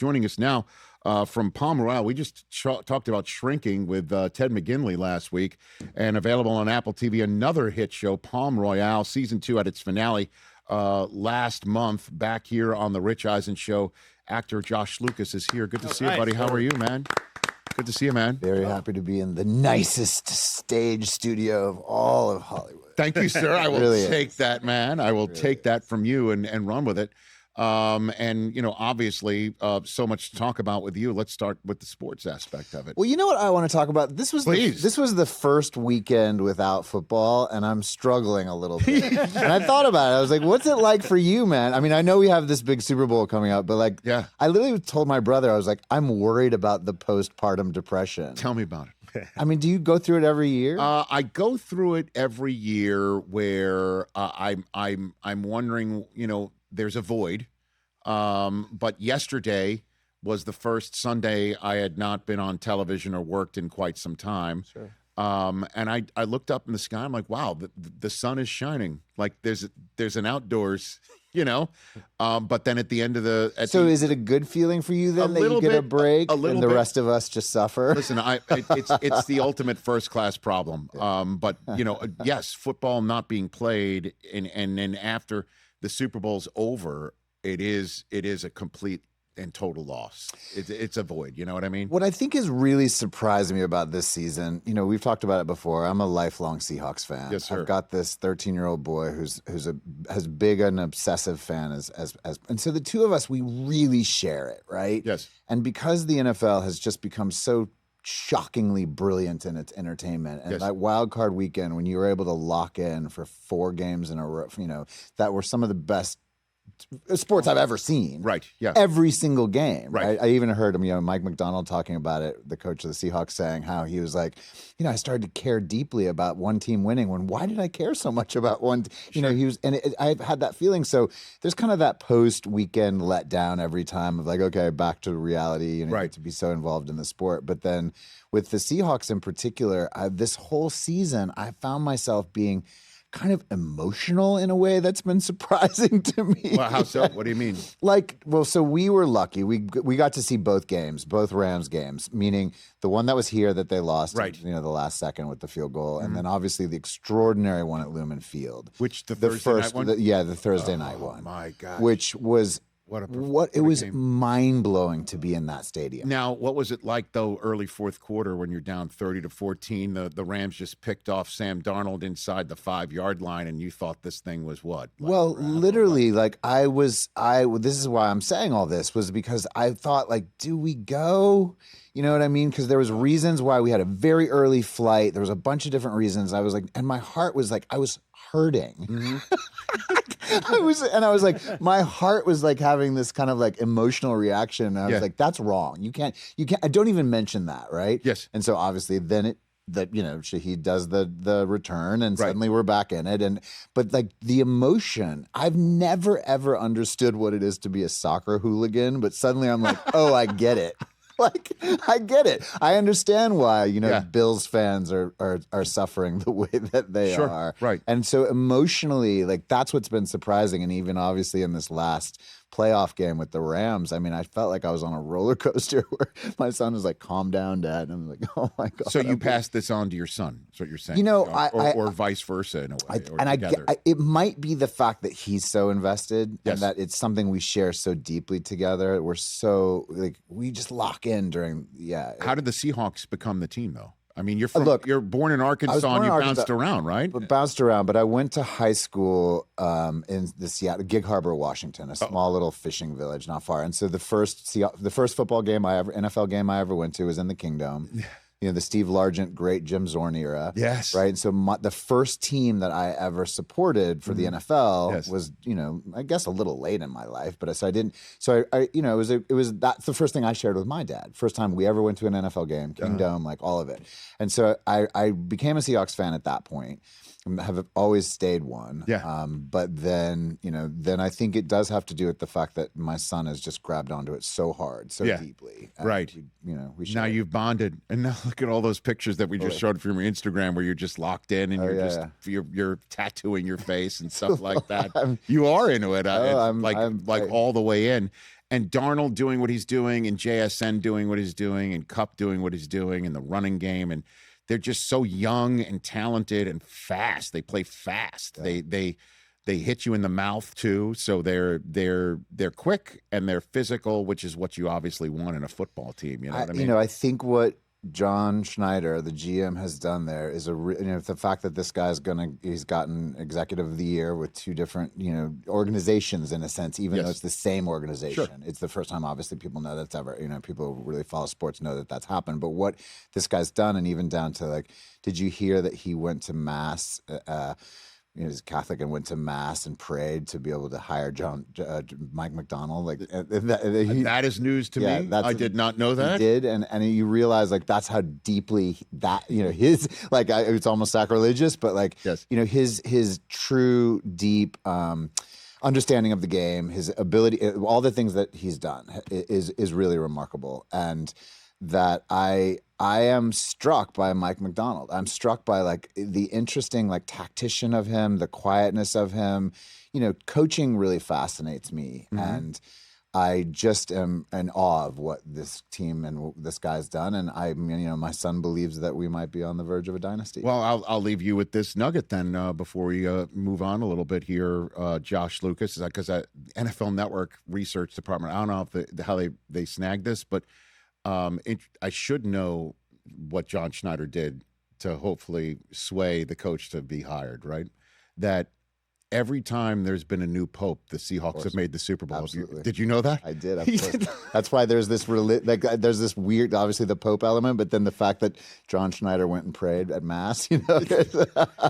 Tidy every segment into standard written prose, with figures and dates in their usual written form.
Joining us now from Palm Royale. We just talked about shrinking with Ted McGinley last week, and available on Apple TV, another hit show, Palm Royale, season 2 at its finale last month. Back here on the Rich Eisen Show, actor Josh Lucas is here. Good to see you, buddy. How are you, man? Good to see you, man. Very happy to be in the nicest stage studio of all of Hollywood. Thank you, sir. I will Really take that, man. I will take that from you and run with it. And, you know, obviously, so much to talk about with you. Let's start with the sports aspect of it. Well, you know what I want to talk about? This was the first weekend without football, and I'm struggling a little bit. And I thought about it. I was like, what's it like for you, man? I mean, I know we have this big Super Bowl coming up, but like, yeah. I literally told my brother, I was like, I'm worried about the postpartum depression. Tell me about it. I mean, do you go through it every year? I go through it every year where I'm wondering, you know, there's a void. But yesterday was the first Sunday I had not been on television or worked in quite some time. Sure. And I looked up in the sky. I'm like, wow, the sun is shining. Like there's an outdoors, you know. But then at the end of is it a good feeling for you then that you get a break and the rest of us just suffer? Listen, it's the ultimate first class problem. But you know, yes, football not being played, and then after the Super Bowl's over, it is a complete and total loss. It's a void. You know what I mean? What I think is really surprising me about this season, you know, we've talked about it before. I'm a lifelong Seahawks fan. Yes, sir. I've got this 13-year-old boy who's as big an obsessive fan as and so the two of us, we really share it, right? Yes. And because the NFL has just become so shockingly brilliant in its entertainment, and that wild card weekend when you were able to lock in for 4 games in a row, you know, that were some of the best sports I've ever seen. Right. Yeah. Every single game. Right. I even heard him, you know, Mike McDonald talking about it, the coach of the Seahawks, saying how he was like, you know, I started to care deeply about one team winning. Why did I care so much about one? You know, he was, and I've had that feeling. So there's kind of that post weekend letdown every time of like, okay, back to reality. You know, you get to be so involved in the sport. But then with the Seahawks in particular, this whole season, I found myself being kind of emotional in a way that's been surprising to me. Well, how so? What do you mean? So we were lucky. We got to see both games, both Rams games, meaning the one that was here that they lost, you know, the last second with the field goal, and then obviously the extraordinary one at Lumen Field. Which the Thursday night one? The Thursday night one. Oh, my God. Which was... It was mind-blowing to be in that stadium. Now, what was it like, though, early fourth quarter when you're down 30-14? The Rams just picked off Sam Darnold inside the 5-yard line, and you thought this thing was what? Well, literally, like this is why I'm saying all this, was because I thought, like, do we go? You know what I mean? Because there was reasons why we had a very early flight. There was a bunch of different reasons. I was like, and my heart was like, I was hurting. Mm-hmm. I was like, my heart was like having this kind of like emotional reaction. And I was like, that's wrong. You can't, I don't even mention that, right? Yes. And so obviously then you know, Shaheed does the return and suddenly we're back in it. But like the emotion, I've never ever understood what it is to be a soccer hooligan, but suddenly I'm like, oh, I get it. Like, I get it. I understand why, you know, Bills fans are suffering the way that they are. Right. And so emotionally, like, that's what's been surprising. And even obviously in this last playoff game with the Rams, I mean, I felt like I was on a roller coaster where my son was like, calm down, Dad. And I'm like, oh my God. So you passed this on to your son, is what you're saying. You know, or vice versa in a way. It might be the fact that he's so invested and that it's something we share so deeply together. We're so, like, we just lock in during, How did the Seahawks become the team, though? I mean, you're born in Arkansas and you bounced around, right? Bounced around, but I went to high school in the Seattle, Gig Harbor, Washington, a small little fishing village not far. And so the first football game NFL game I ever went to was in the Kingdome. You know, the Steve Largent, great Jim Zorn era. Yes. Right. And so the first team that I ever supported for the NFL was, you know, I guess a little late in my life, but I didn't. So I you know, that's the first thing I shared with my dad. First time we ever went to an NFL game, Kingdome, like all of it. And so I became a Seahawks fan at that point. Have always stayed one. Yeah. But then, you know, I think it does have to do with the fact that my son has just grabbed onto it so hard, so deeply. Right. We should. Now you've bonded. And now look at all those pictures that we just showed from your Instagram where you're just locked in and you're tattooing your face and stuff like that. You are into it. Like all the way in. and Darnold doing what he's doing, and JSN doing what he's doing, and Kupp doing what he's doing, and the running game, and they're just so young and talented and fast. They play fast. Yeah. They hit you in the mouth too, so they're quick and they're physical, which is what you obviously want in a football team. You know what I mean? You know, I think what John Schneider, the GM, has done there is the fact that this guy's he's gotten Executive of the Year with two different organizations in a sense, even though it's the same organization. Sure. It's the first time, obviously, people know that's ever people who really follow sports know that that's happened. But what this guy's done, and even down to like, did you hear that he went to mass? He's Catholic and went to mass and prayed to be able to hire Mike McDonald. Like that is news to me. I did not know that. He did, and you realize like that's how deeply that his it's almost sacrilegious, but like his true deep understanding of the game, his ability, all the things that he's done is really remarkable, and that I am struck by Mike McDonald. I'm struck by like the interesting like tactician of him, the quietness of him. Coaching really fascinates me, and I just am in awe of what this team and this guy's done. And my son believes that we might be on the verge of a dynasty. Well, I'll leave you with this nugget then before we move on a little bit here. Josh Lucas, because NFL Network research department. I don't know how they snagged this, but I should know what John Schneider did to hopefully sway the coach to be hired, right? That every time there's been a new pope, the Seahawks have made the Super Bowl. Absolutely. Did you know that? I did. Of course. That's why there's this there's this weird, obviously the pope element, but then the fact that John Schneider went and prayed at mass. Well,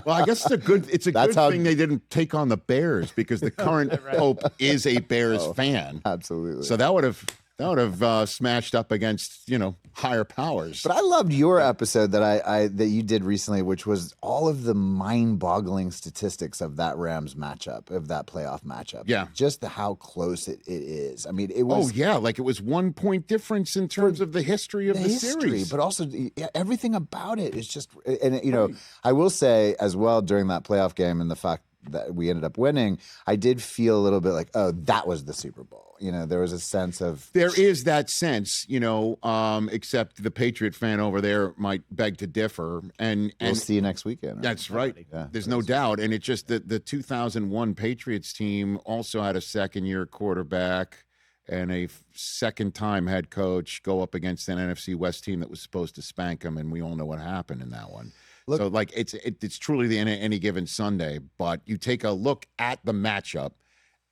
I guess it's a good thing they didn't take on the Bears, because the current pope is a Bears fan. Absolutely. So that would have smashed up against higher powers. But I loved your episode that you did recently, which was all of the mind-boggling statistics of that Rams matchup, of that playoff matchup. Yeah, just how close it is. I mean, it was. Oh yeah, like it was 1 point difference in terms of the history of the series, but also everything about it is just. And I will say as well during that playoff game, and the fact that we ended up winning, I did feel a little bit like, oh, that was the Super Bowl. There was a sense of... There is that sense, except the Patriot fan over there might beg to differ. And we'll see you next weekend. Right? That's right. Yeah, there's no doubt. And it's just that the 2001 Patriots team also had a second-year quarterback and a second-time head coach go up against an NFC West team that was supposed to spank them, and we all know what happened in that one. Look, so, like, it's truly the any given Sunday, but you take a look at the matchup,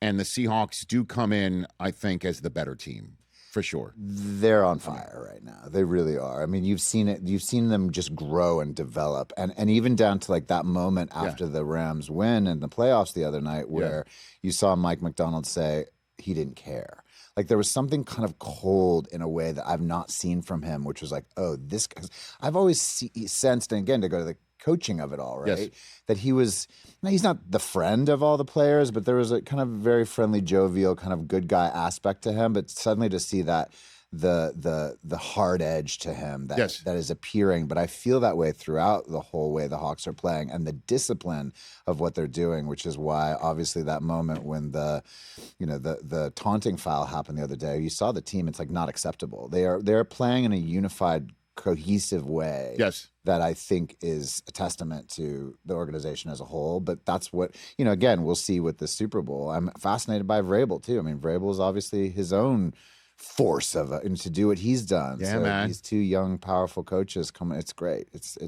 and the Seahawks do come in, I think, as the better team, for sure. They're on fire right now. They really are. I mean, you've seen it. You've seen them just grow and develop, and even down to like that moment after the Rams win in the playoffs the other night, where you saw Mike McDonald say he didn't care. Like there was something kind of cold in a way that I've not seen from him, which was like, oh, this. Cause I've always sensed, and again, to go to the coaching of it all, right? That he's not the friend of all the players, but there was a kind of very friendly, jovial, kind of good guy aspect to him. But suddenly to see that the hard edge to him that is appearing, but I feel that way throughout the whole way the Hawks are playing and the discipline of what they're doing, which is why obviously that moment when the taunting foul happened the other day, you saw the team. It's like not acceptable. They're playing in a unified, cohesive way that I think is a testament to the organization as a whole. But that's what, again, we'll see with the Super Bowl. I'm fascinated by Vrabel too. I mean, Vrabel is obviously his own force of it, and to do what he's done. Yeah, so man. These two young, powerful coaches coming. It's great. It's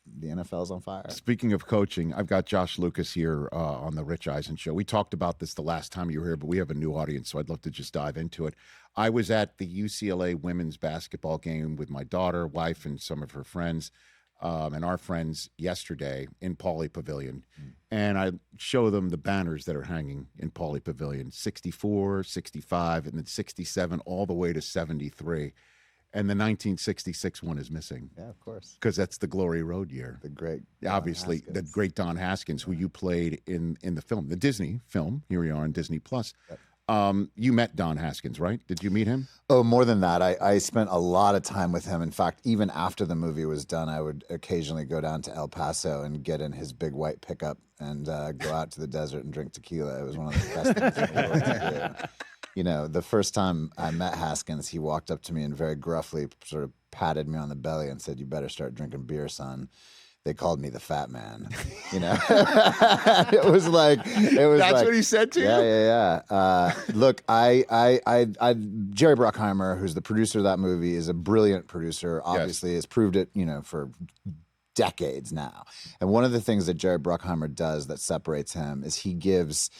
the NFL's on fire. Speaking of coaching, I've got Josh Lucas here on the Rich Eisen Show. We talked about this the last time you were here, but we have a new audience, so I'd love to just dive into it. I was at the UCLA women's basketball game with my daughter, wife, and some of her friends, and our friends yesterday in Pauley Pavilion. And I show them the banners that are hanging in Pauley Pavilion, 64, 65, and then 67, all the way to 73. And the 1966 one is missing. Yeah, of course. Because that's the Glory Road year. The great Obviously, the great Don Haskins, who you played in the film, the Disney film. Here we are on Disney+. Yep. You met Don Haskins, right? Did you meet him? Oh, more than that. I spent a lot of time with him. In fact, even after the movie was done, I would occasionally go down to El Paso and get in his big white pickup and go out to the desert and drink tequila. It was one of the best things in the world to do. the first time I met Haskins, he walked up to me and very gruffly sort of patted me on the belly and said, "You better start drinking beer, son." They called me the fat man, It was like That's what he said to you? Yeah. Look, I Jerry Bruckheimer, who's the producer of that movie, is a brilliant producer. Obviously, has proved it, for decades now. And one of the things that Jerry Bruckheimer does that separates him is he gives,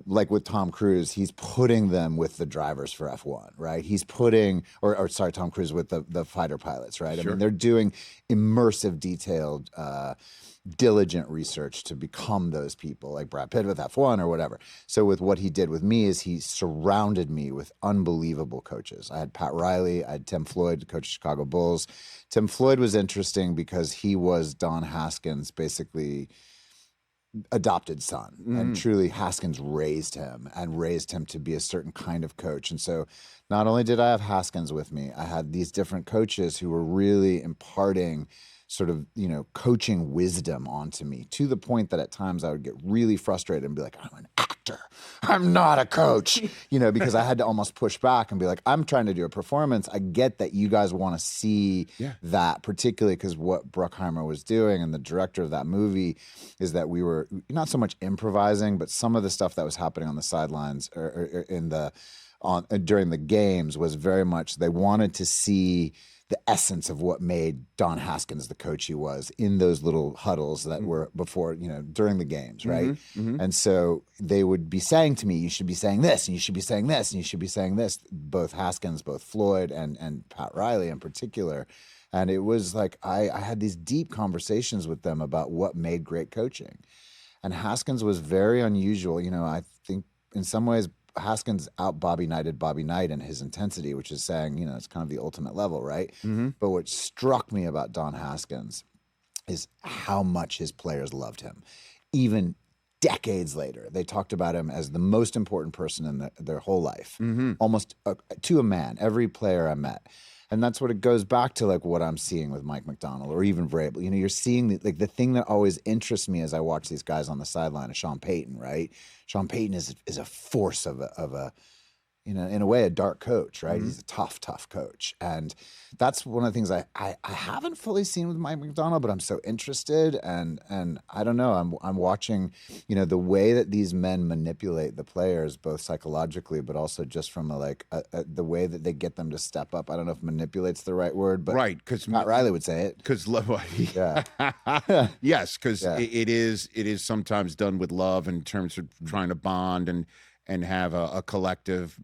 like with Tom Cruise, he's putting them with the drivers for F1, right? He's putting, or sorry, Tom Cruise with the fighter pilots, right? Sure. I mean, they're doing immersive, detailed, diligent research to become those people, like Brad Pitt with F1 or whatever. So with what he did with me is he surrounded me with unbelievable coaches. I had Pat Riley, I had Tim Floyd, coach of Chicago Bulls. Tim Floyd was interesting because he was Don Haskins' basically adopted son, and truly Haskins raised him to be a certain kind of coach. And so not only did I have Haskins with me, I had these different coaches who were really imparting sort of, coaching wisdom onto me, to the point that at times I would get really frustrated and be like, I'm an actor, I'm not a coach, because I had to almost push back and be like, I'm trying to do a performance. I get that you guys want to see that, particularly because what Bruckheimer was doing and the director of that movie is that we were not so much improvising, but some of the stuff that was happening on the sidelines or during the games was very much, they wanted to see the essence of what made Don Haskins the coach he was in those little huddles that were before, during the games, right? And so they would be saying to me, you should be saying this, and you should be saying this, and you should be saying this, both Haskins, both Floyd, and Pat Riley in particular. And it was like I had these deep conversations with them about what made great coaching. And Haskins was very unusual. I think in some ways Haskins out Bobby Knight in his intensity, which is saying, it's kind of the ultimate level, right? But what struck me about Don Haskins is how much his players loved him. Even decades later, they talked about him as the most important person in their whole life, almost to a man, every player I met. And that's what it goes back to, like what I'm seeing with Mike Macdonald or even Vrabel. You're seeing the thing that always interests me as I watch these guys on the sideline is Sean Payton, right? Sean Payton is a force of a in a way, a dark coach, right? He's a tough coach. And that's one of the things I haven't fully seen with Mike Macdonald, but I'm so interested. And I don't know, I'm watching, the way that these men manipulate the players, both psychologically, but also just from the way that they get them to step up. I don't know if manipulate's the right word, but right, because Pat Riley would say it. Because yes, because it is sometimes done with love in terms of trying to bond and have a collective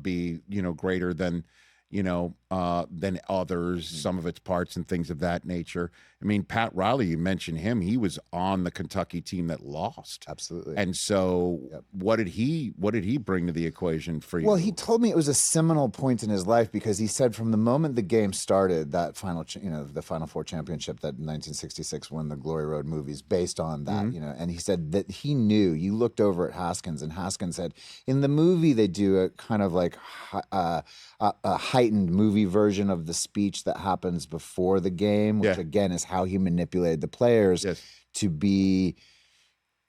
be greater than than others, some of its parts and things of that nature. I mean, Pat Riley, you mentioned him. He was on the Kentucky team that lost. Absolutely. And so what did he bring to the equation for you? Well, he told me it was a seminal point in his life because he said from the moment the game started, that final, the Final Four championship that in 1966 won the Glory Road movies based on that, and he said that he knew, you looked over at Haskins and Haskins said, in the movie, they do a kind of like a heightened movie version of the speech that happens before the game, which again is how he manipulated the players to be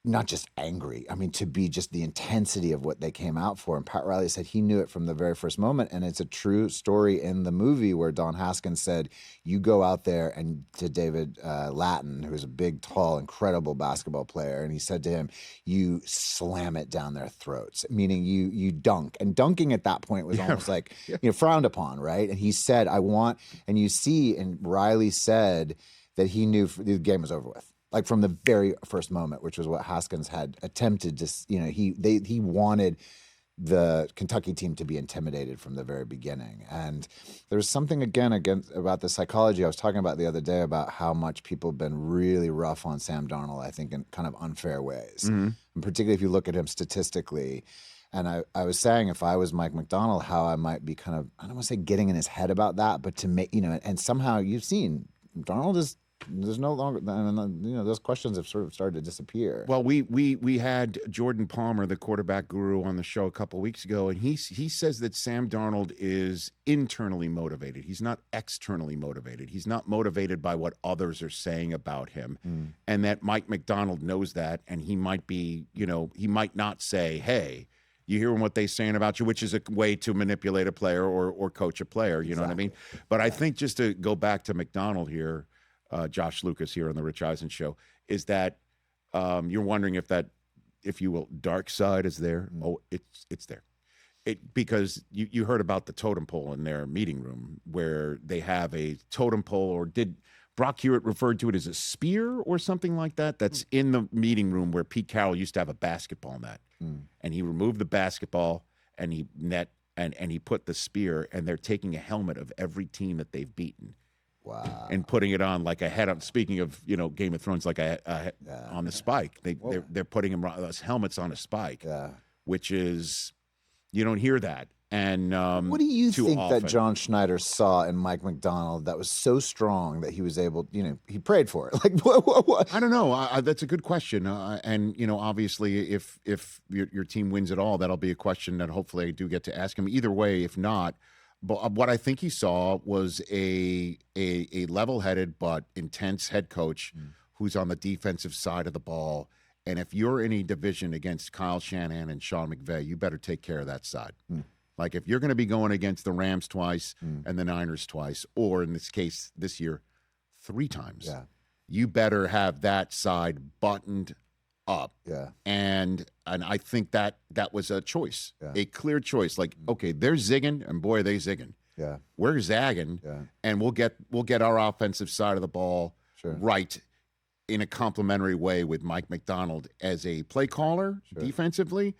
not just angry, to be just the intensity of what they came out for. And Pat Riley said he knew it from the very first moment. And it's a true story in the movie where Don Haskins said, you go out there and to David Lattin, who's a big, tall, incredible basketball player. And he said to him, you slam it down their throats, meaning you dunk. And dunking at that point was almost like, frowned upon, right? And he said, and you see, and Riley said that he knew the game was over with. Like from the very first moment, which was what Haskins had attempted to, he wanted the Kentucky team to be intimidated from the very beginning. And there's something again about the psychology I was talking about the other day about how much people have been really rough on Sam Darnold, I think in kind of unfair ways. And particularly if you look at him statistically. And I was saying if I was Mike Macdonald, how I might be kind of, I don't want to say getting in his head about that, but to make, and somehow you've seen Darnold is, there's no longer, those questions have sort of started to disappear. Well, we had Jordan Palmer, the quarterback guru, on the show a couple of weeks ago, and he says that Sam Darnold is internally motivated. He's not externally motivated. He's not motivated by what others are saying about him, and that Mike Macdonald knows that, and he might be, he might not say, hey, You hear what they're saying about you, which is a way to manipulate a player or coach a player. You know what I mean? But I think just to go back to McDonald here, Josh Lucas here on the Rich Eisen Show, is that you're wondering if you will, dark side is there. Oh, it's there. Because you heard about the totem pole in their meeting room where they have a totem pole, or did Brock Hewitt referred to it as a spear or something like that? That's in the meeting room where Pete Carroll used to have a basketball net. And he removed the basketball and he he put the spear, and they're taking a helmet of every team that they've beaten. Wow. And putting it on like a head on. Speaking of, Game of Thrones, like on the spike. They're putting those helmets on a spike, which is, you don't hear that. And what do you think often. that John Schneider saw in Mike McDonald that was so strong that he was able, he prayed for it? Like, what? I don't know. That's a good question. And, obviously, if your team wins it all, that'll be a question that hopefully I do get to ask him. Either way, if not, but what I think he saw was a level-headed but intense head coach who's on the defensive side of the ball. And if you're in a division against Kyle Shanahan and Sean McVay, you better take care of that side. Like if you're going to be going against the Rams twice and the Niners twice, or in this case this year, 3 times, you better have that side buttoned up. And I think that was a choice, a clear choice. Like, okay, they're zigging, and boy, are they zigging. We're zagging, and we'll get our offensive side of the ball right in a complimentary way with Mike McDonald as a play caller defensively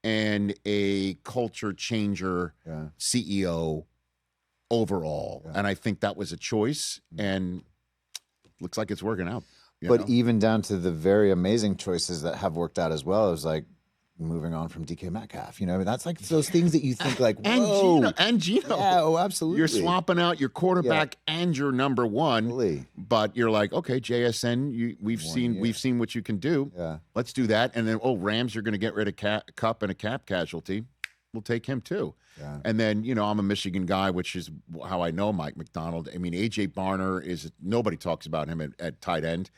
and a culture changer CEO overall. And I think that was a choice, and looks like it's working out. But even down to the very amazing choices that have worked out as well, is like moving on from DK Metcalf. I mean, that's like those things that you think like, whoa. And Gino. Yeah, oh, absolutely. You're swapping out your quarterback and your number one, but you're like, okay, JSN, we've seen what you can do. Let's do that. And then, Rams, you're going to get rid of Cup and a cap casualty. We'll take him too. And then, I'm a Michigan guy, which is how I know Mike McDonald. I mean, A.J. Barner nobody talks about him at tight end.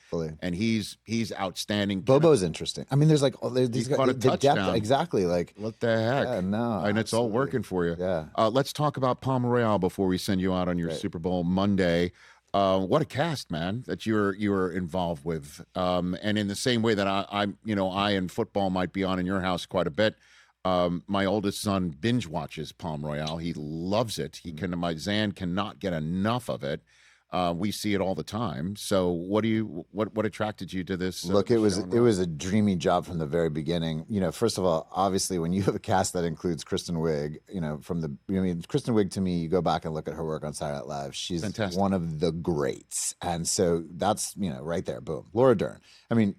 And he's outstanding. Bobo's interesting. I mean, there's like, he's got a touchdown. Depth, exactly. Like, what the heck? Yeah, no. And it's all working for you. Let's talk about Palm Royale before we send you out on your Super Bowl Monday. What a cast, man, that you're involved with. And in the same way that I and football might be on in your house quite a bit. My oldest son binge watches Palm Royale. He loves it. My Zan cannot get enough of it. We see it all the time. So what attracted you to this? Look, it was a dreamy job from the very beginning. First of all, obviously when you have a cast that includes Kristen Wiig, Kristen Wiig, to me, you go back and look at her work on Saturday Night Live. She's fantastic. One of the greats. And so that's, right there, boom. Laura Dern. I mean,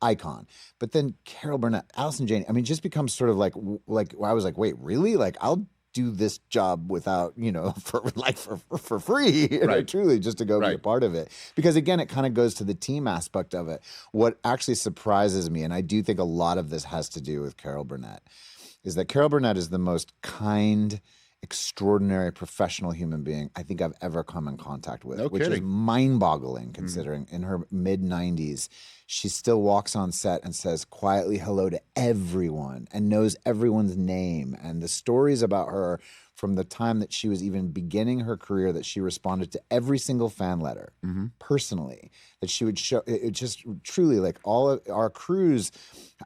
icon. But then Carol Burnett, Allison Janney, I mean, just becomes sort of like I was like, wait, really? Like, I'll do this job without, for free, truly, just to go be a part of it. Because again, it kind of goes to the team aspect of it. What actually surprises me, and I do think a lot of this has to do with Carol Burnett, is that Carol Burnett is the most kind, extraordinary professional human being I think I've ever come in contact with, which is mind-boggling considering in her mid-90s, she still walks on set and says quietly hello to everyone and knows everyone's name. And the stories about her from the time that she was even beginning her career, that she responded to every single fan letter personally, that she would show it, just truly, like, all of our crews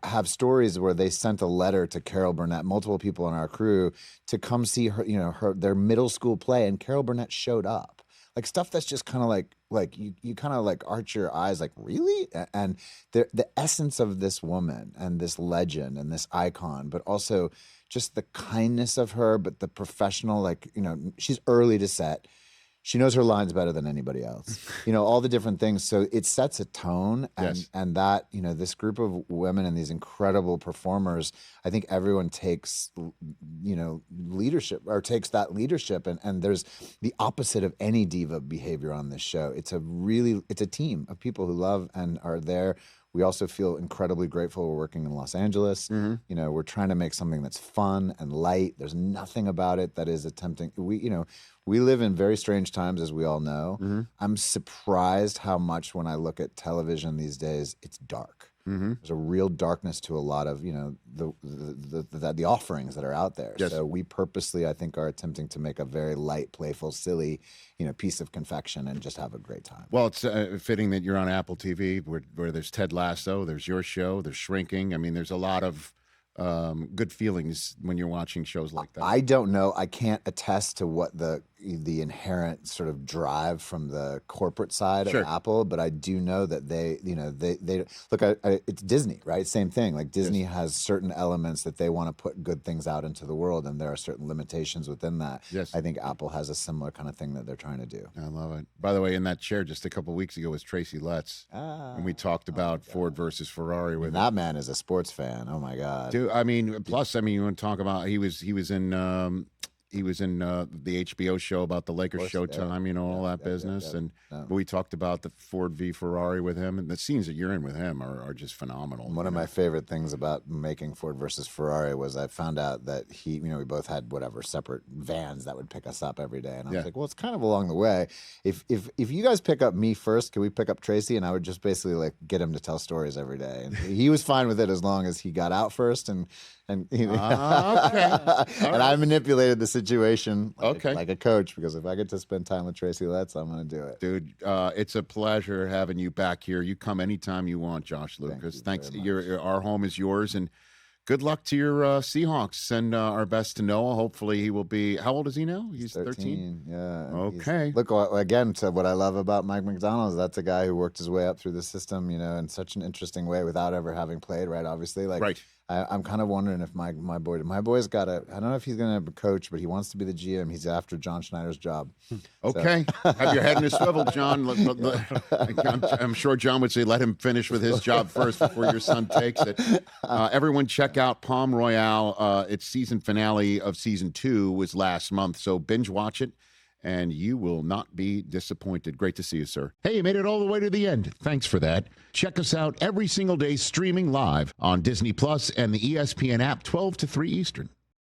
have stories where they sent a letter to Carol Burnett, multiple people on our crew, to come see her, their middle school play, and Carol Burnett showed up. Like stuff that's just kind of like you kind of like arch your eyes, like, really? And the essence of this woman and this legend and this icon, but also just the kindness of her, but the professional, she's early to set. She knows her lines better than anybody else. All the different things. So it sets a tone, and that, this group of women and these incredible performers, I think everyone takes, leadership, or takes that leadership. And there's the opposite of any diva behavior on this show. It's a team of people who love and are there. We also feel incredibly grateful we're working in Los Angeles. We're trying to make something that's fun and light. There's nothing about it that is attempting. We live in very strange times, as we all know. I'm surprised how much, when I look at television these days, it's dark. There's a real darkness to a lot of, the offerings that are out there. Yes. So we purposely, I think, are attempting to make a very light, playful, silly, piece of confection and just have a great time. Well, it's fitting that you're on Apple TV where there's Ted Lasso, there's your show, there's Shrinking. I mean, there's a lot of good feelings when you're watching shows like that. I don't know. I can't attest to what the inherent sort of drive from the corporate side of Apple, but I do know that they look. It's Disney, right? Same thing. Like Disney has certain elements that they want to put good things out into the world, and there are certain limitations within that. Yes. I think Apple has a similar kind of thing that they're trying to do. I love it. By the way, in that chair just a couple of weeks ago was Tracy Letts, and we talked about Ford versus Ferrari with that man is a sports fan. Oh my God, dude. I mean, plus, you want to talk about he was in the HBO show about the Lakers Showtime, all that business. And we talked about the Ford v Ferrari with him, and the scenes that you're in with him are just phenomenal. One of my favorite things about making Ford versus Ferrari was I found out that we both had separate vans that would pick us up every day. And I was like, well, it's kind of along the way. If you guys pick up me first, can we pick up Tracy? And I would just basically get him to tell stories every day. And he was fine with it as long as he got out first and I manipulated the situation like a coach, because if I get to spend time with Tracy Letts, I'm going to do it. Dude, it's a pleasure having you back here. You come anytime you want, Josh Lucas. Thanks. Our home is yours, and good luck to your Seahawks. Send our best to Noah. Hopefully he will be, how old is he now? He's 13? Yeah. Okay. Look, again, to what I love about Mike McDonald is that's a guy who worked his way up through the system, in such an interesting way without ever having played, right? Obviously. Right. I'm kind of wondering if my boy's got I don't know if he's going to coach, but he wants to be the GM. He's after John Schneider's job. Okay. Have your head in a swivel, John. I'm sure John would say, let him finish with his job first before your son takes it. Everyone check out Palm Royale. Its season finale of season 2 was last month, so binge watch it, and you will not be disappointed. Great to see you, sir. Hey, you made it all the way to the end. Thanks for that. Check us out every single day streaming live on Disney Plus and the ESPN app 12 to 3 Eastern.